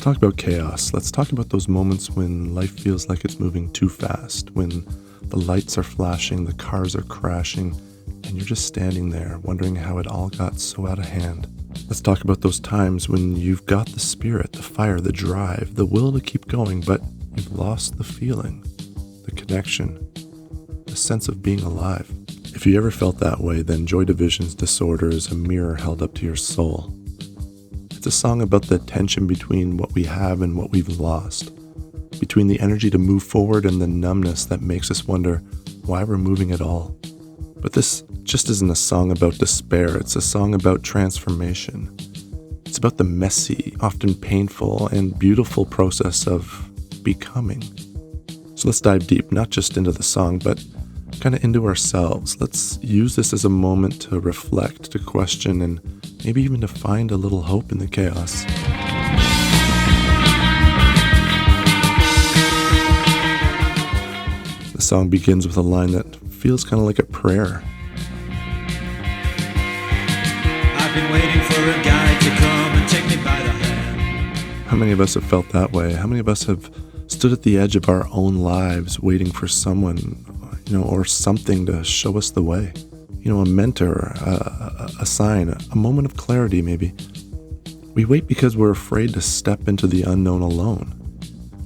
talk about chaos. Let's talk about those moments when life feels like it's moving too fast, when the lights are flashing, the cars are crashing, and you're just standing there wondering how it all got so out of hand. Let's talk about those times when you've got the spirit, the fire, the drive, the will to keep going, but you've lost the feeling, the connection, the sense of being alive. If you ever felt that way, then Joy Division's Disorder is a mirror held up to your soul. It's a song about the tension between what we have and what we've lost, between the energy to move forward and the numbness that makes us wonder why we're moving at all. But this just isn't a song about despair, it's a song about transformation. It's about the messy, often painful, and beautiful process of becoming. So let's dive deep, not just into the song, but kind of into ourselves. Let's use this as a moment to reflect, to question, and maybe even to find a little hope in the chaos. The song begins with a line that feels kind of like a prayer. I've been waiting for a guy to come and take me by the hand. How many of us have felt that way? How many of us have stood at the edge of our own lives waiting for someone, or something to show us the way? A mentor, a sign, a moment of clarity maybe. We wait because we're afraid to step into the unknown alone.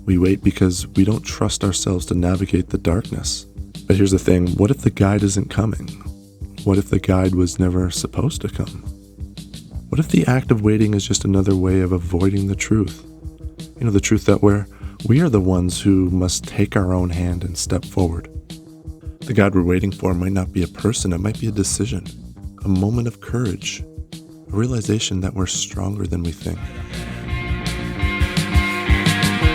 We wait because we don't trust ourselves to navigate the darkness. But here's the thing, what if the guide isn't coming? What if the guide was never supposed to come? What if the act of waiting is just another way of avoiding the truth? The truth that we are the ones who must take our own hand and step forward. The guide we're waiting for might not be a person, it might be a decision, a moment of courage, a realization that we're stronger than we think.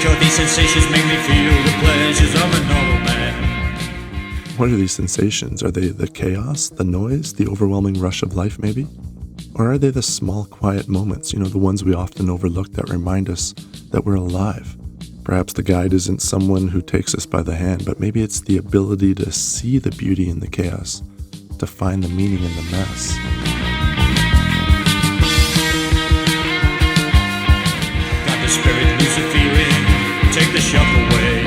Sure, these sensations make me feel the pleasures of a normal man. What are these sensations? Are they the chaos, the noise, the overwhelming rush of life maybe? Or are they the small, quiet moments, the ones we often overlook that remind us that we're alive? Perhaps the guide isn't someone who takes us by the hand, but maybe it's the ability to see the beauty in the chaos, to find the meaning in the mess. Got the spirit, lose the feeling, take the shuffle away.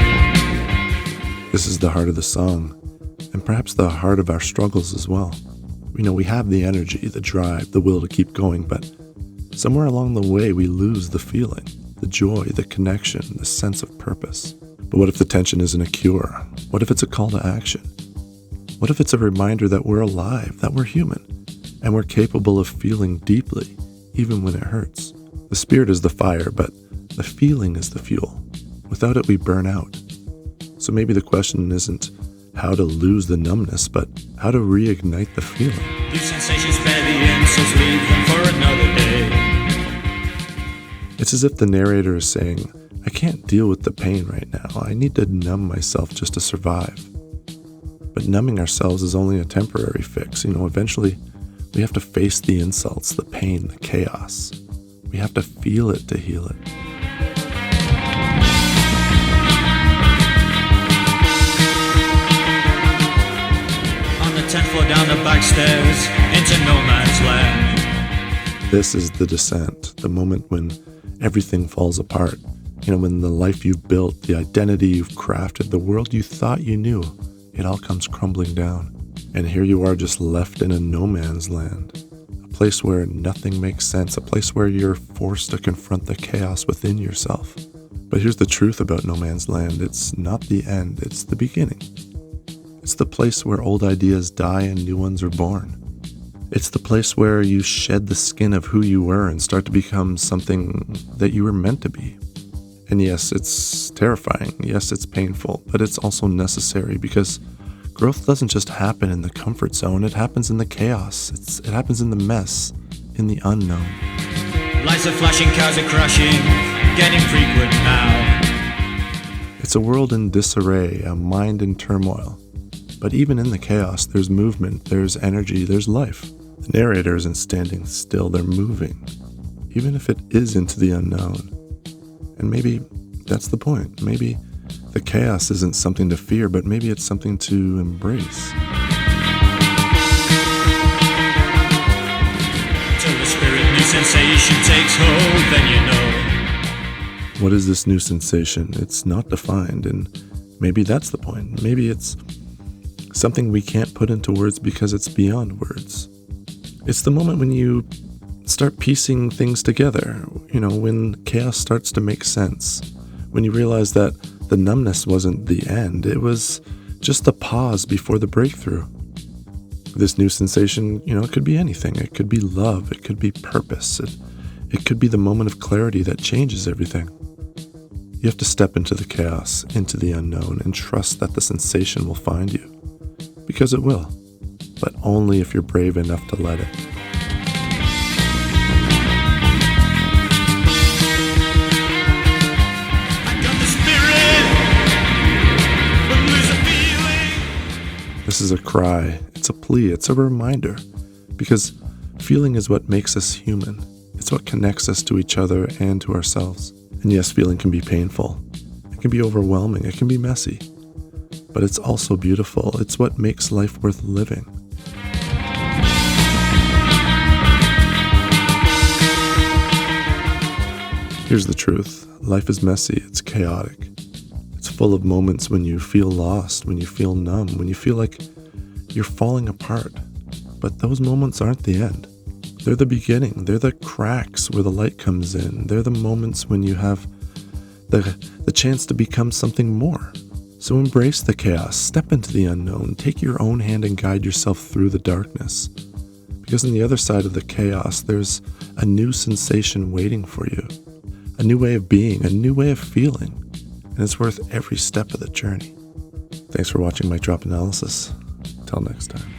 This is the heart of the song, and perhaps the heart of our struggles as well. We have the energy, the drive, the will to keep going, but somewhere along the way we lose the feeling, the joy, the connection, the sense of purpose. But what if the tension isn't a cure? What if it's a call to action? What if it's a reminder that we're alive, that we're human, and we're capable of feeling deeply, even when it hurts? The spirit is the fire, but the feeling is the fuel. Without it, we burn out. So maybe the question isn't how to lose the numbness, but how to reignite the feeling. These sensations bear the insults, leave them for another day. It's as if the narrator is saying, I can't deal with the pain right now. I need to numb myself just to survive. But numbing ourselves is only a temporary fix. Eventually we have to face the insults, the pain, the chaos. We have to feel it to heal it. On the 10th floor down the back stairs, into no man's land. This is the descent, the moment when everything falls apart. When the life you've built, the identity you've crafted, the world you thought you knew, it all comes crumbling down. And here you are just left in a no man's land, a place where nothing makes sense, a place where you're forced to confront the chaos within yourself. But here's the truth about no man's land. It's not the end, it's the beginning. It's the place where old ideas die and new ones are born. It's the place where you shed the skin of who you were and start to become something that you were meant to be. And yes, it's terrifying. Yes, it's painful, but it's also necessary because growth doesn't just happen in the comfort zone. It happens in the chaos. It happens in the mess, in the unknown. Lights are flashing, cars are crashing, getting frequent now. It's a world in disarray, a mind in turmoil. But even in the chaos, there's movement, there's energy, there's life. The narrator isn't standing still, they're moving, even if it is into the unknown. And maybe that's the point. Maybe the chaos isn't something to fear, but maybe it's something to embrace. Till the spirit new sensation takes hold, then you know What is this new sensation? It's not defined, and maybe that's the point. Maybe it's something we can't put into words because it's beyond words. It's the moment when you start piecing things together, when chaos starts to make sense, when you realize that the numbness wasn't the end, it was just the pause before the breakthrough. This new sensation, it could be anything. It could be love. It could be purpose. It could be the moment of clarity that changes everything. You have to step into the chaos, into the unknown, and trust that the sensation will find you. Because it will, but only if you're brave enough to let it. This is a cry, it's a plea, it's a reminder, because feeling is what makes us human. It's what connects us to each other and to ourselves. And yes, feeling can be painful, it can be overwhelming, it can be messy, but it's also beautiful. It's what makes life worth living. Here's the truth, life is messy, it's chaotic. It's full of moments when you feel lost, when you feel numb, when you feel like you're falling apart. But those moments aren't the end. They're the beginning. They're the cracks where the light comes in. They're the moments when you have the chance to become something more. So embrace the chaos, step into the unknown, take your own hand and guide yourself through the darkness. Because on the other side of the chaos, there's a new sensation waiting for you. A new way of being, a new way of feeling. And it's worth every step of the journey. Thanks for watching Mic Drop Analysis. Till next time.